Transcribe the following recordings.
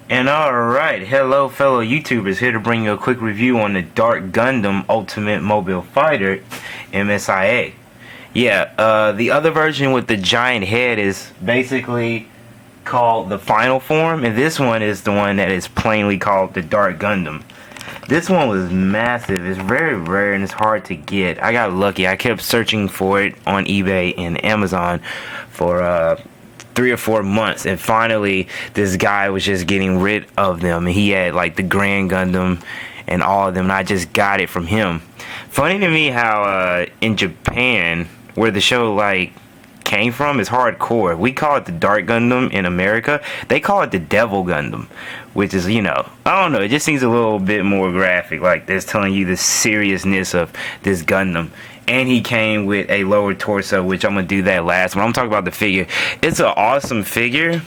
And alright, hello fellow YouTubers, here to bring you a quick review on the Dark Gundam Ultimate Mobile Fighter, MSIA. Yeah, the other version with the giant head is basically called the final form, and this one is the one that is plainly called the Dark Gundam. This one was massive, it's very rare and it's hard to get. I got lucky, I kept searching for it on eBay and Amazon for 3 or 4 months, and finally this guy was just getting rid of them. He had like the Grand Gundam and all of them, and I just got it from him. Funny to me how in Japan, where the show like came from, is hardcore. We call it the Dark Gundam in America. They call it the Devil Gundam, which is, you know, I don't know, it just seems a little bit more graphic, like this, telling you the seriousness of this Gundam. And he came with a lower torso, which I'm gonna do that last. When I'm talking about the figure, it's an awesome figure.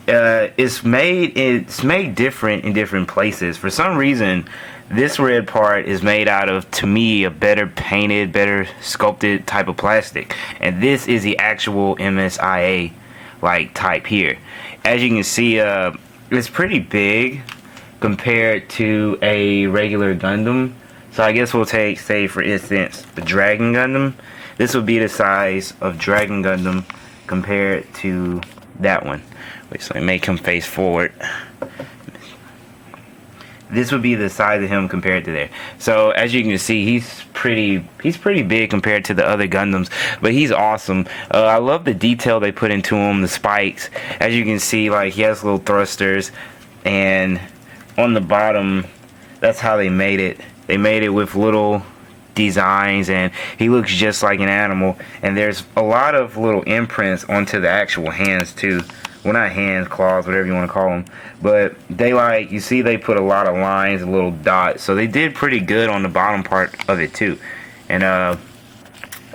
It's made different in different places. For some reason, this red part is made out of, to me, a better painted, better sculpted type of plastic. And this is the actual MSIA like type here. As you can see, it's pretty big compared to a regular Gundam. So I guess we'll take, say for instance, the Dragon Gundam. This would be the size of Dragon Gundam compared to that one. Wait, so I make him face forward. This would be the size of him compared to there. So as you can see, he's pretty big compared to the other Gundams, but he's awesome. I love the detail they put into him, the spikes. As you can see, like, he has little thrusters, and on the bottom, that's how they made it. They made it with little designs, and he looks just like an animal. And there's a lot of little imprints onto the actual hands too. Well, not hands, claws, whatever you want to call them. But they, like, you see they put a lot of lines and little dots. So they did pretty good on the bottom part of it too. And I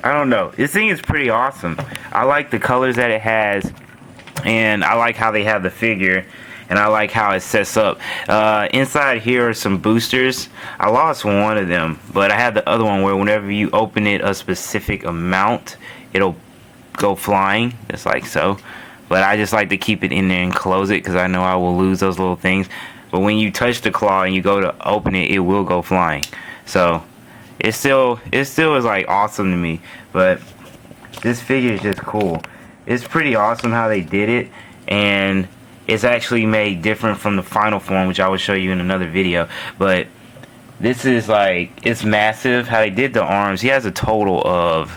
don't know, this thing is pretty awesome. I like the colors that it has, and I like how they have the figure. And I like how it sets up. Inside here are some boosters. I lost one of them, but I had the other one where whenever you open it a specific amount, it'll go flying, just like so. But I just like to keep it in there and close it, because I know I will lose those little things. But when you touch the claw and you go to open it, it will go flying. So it still is like awesome to me. But this figure is just cool. It's pretty awesome how they did it, and it's actually made different from the final form, which I will show you in another video. But this is like, it's massive how they did the arms. He has a total of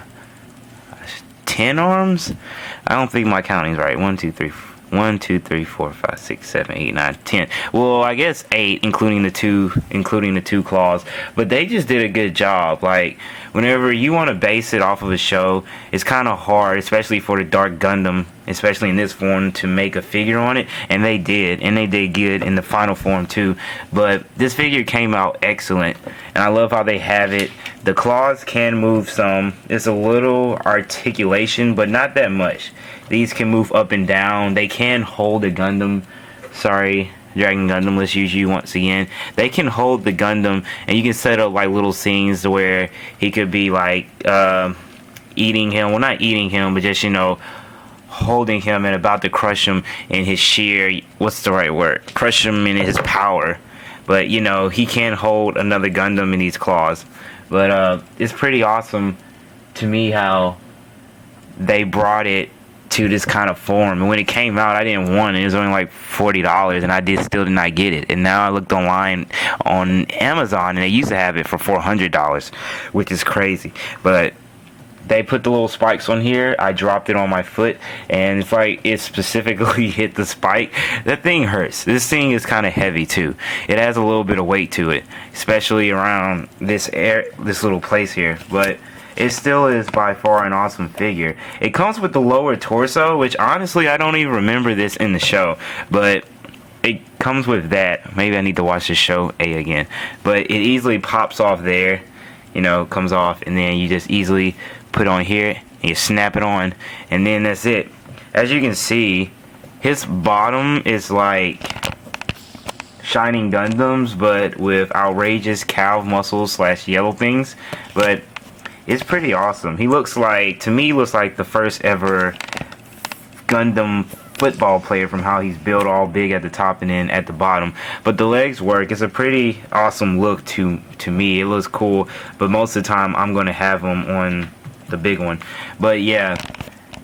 10 arms. I don't think my counting's right. 1 2 3 4 5 6 7 8 9 10. Well, I guess 8, including the two claws. But they just did a good job. Like, whenever you want to base it off of a show, it's kind of hard, especially for the Dark Gundam, especially in this form, to make a figure on it. And they did good in the final form too. But this figure came out excellent, and I love how they have it. The claws can move some. It's a little articulation, but not that much. These can move up and down. They can hold a Gundam. Sorry, Dragon Gundam, let's use you once again. They can hold the Gundam, and you can set up like little scenes where he could be like eating him. Well, not eating him, but just, you know, holding him and about to crush him in his sheer, what's the right word? Crush him in his power. But, you know, he can't hold another Gundam in these claws. But it's pretty awesome to me how they brought it to this kind of form. And when it came out, I didn't want it. It was only like $40, and I still did not get it. And now I looked online on Amazon, and they used to have it for $400, which is crazy. But they put the little spikes on here. I dropped it on my foot, and it's like it specifically hit the spike. That thing hurts. This thing is kind of heavy too. It has a little bit of weight to it, especially around this little place here. But it still is by far an awesome figure. It comes with the lower torso, which honestly I don't even remember this in the show, but it comes with that. Maybe I need to watch the show A again. But it easily pops off there, you know, comes off, and then you just easily put on here and you snap it on, and then that's it. As you can see, his bottom is like Shining Gundams, but with outrageous calf muscles / yellow things. But it's pretty awesome. He looks like, to me, looks like the first ever Gundam football player from how he's built all big at the top and then at the bottom. But the legs work. It's a pretty awesome look to me. It looks cool, but most of the time I'm going to have him on the big one. But yeah,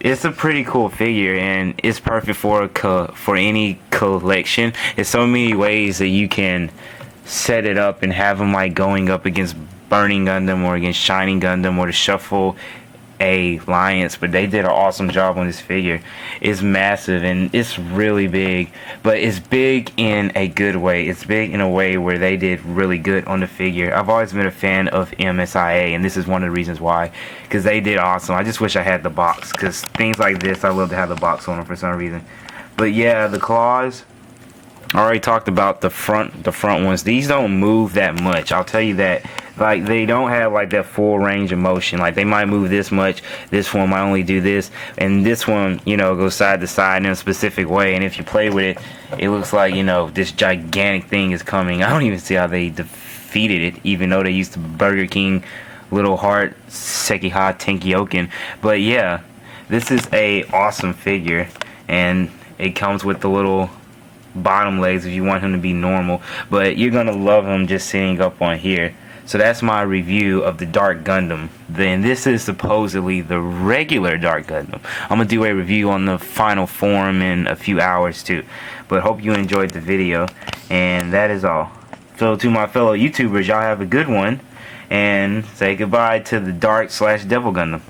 it's a pretty cool figure, and it's perfect for any collection. There's so many ways that you can set it up and have them like going up against Burning Gundam or against Shining Gundam or the Shuffle Alliance. But they did an awesome job on this figure. It's massive and it's really big, but it's big in a good way. It's big in a way where they did really good on the figure. I've always been a fan of MSIA, and this is one of the reasons why, because they did awesome. I just wish I had the box, because things like this I love to have the box on them for some reason. But yeah, the claws, I already talked about the front ones. These don't move that much, I'll tell you that. Like, they don't have like that full range of motion. Like, they might move this much, this one might only do this, and this one, you know, goes side to side in a specific way. And if you play with it, it looks like, you know, this gigantic thing is coming. I don't even see how they defeated it, even though they used to Burger King Little Heart Sekiha Tenkyoken. But yeah, this is a awesome figure, and it comes with the little bottom legs if you want him to be normal, but you're gonna love him just sitting up on here. So that's my review of the Dark Gundam. Then this is supposedly the regular Dark Gundam. I'm gonna do a review on the final form in a few hours too, but hope you enjoyed the video, and that is all. So to my fellow YouTubers, y'all have a good one, and say goodbye to the Dark / Devil Gundam.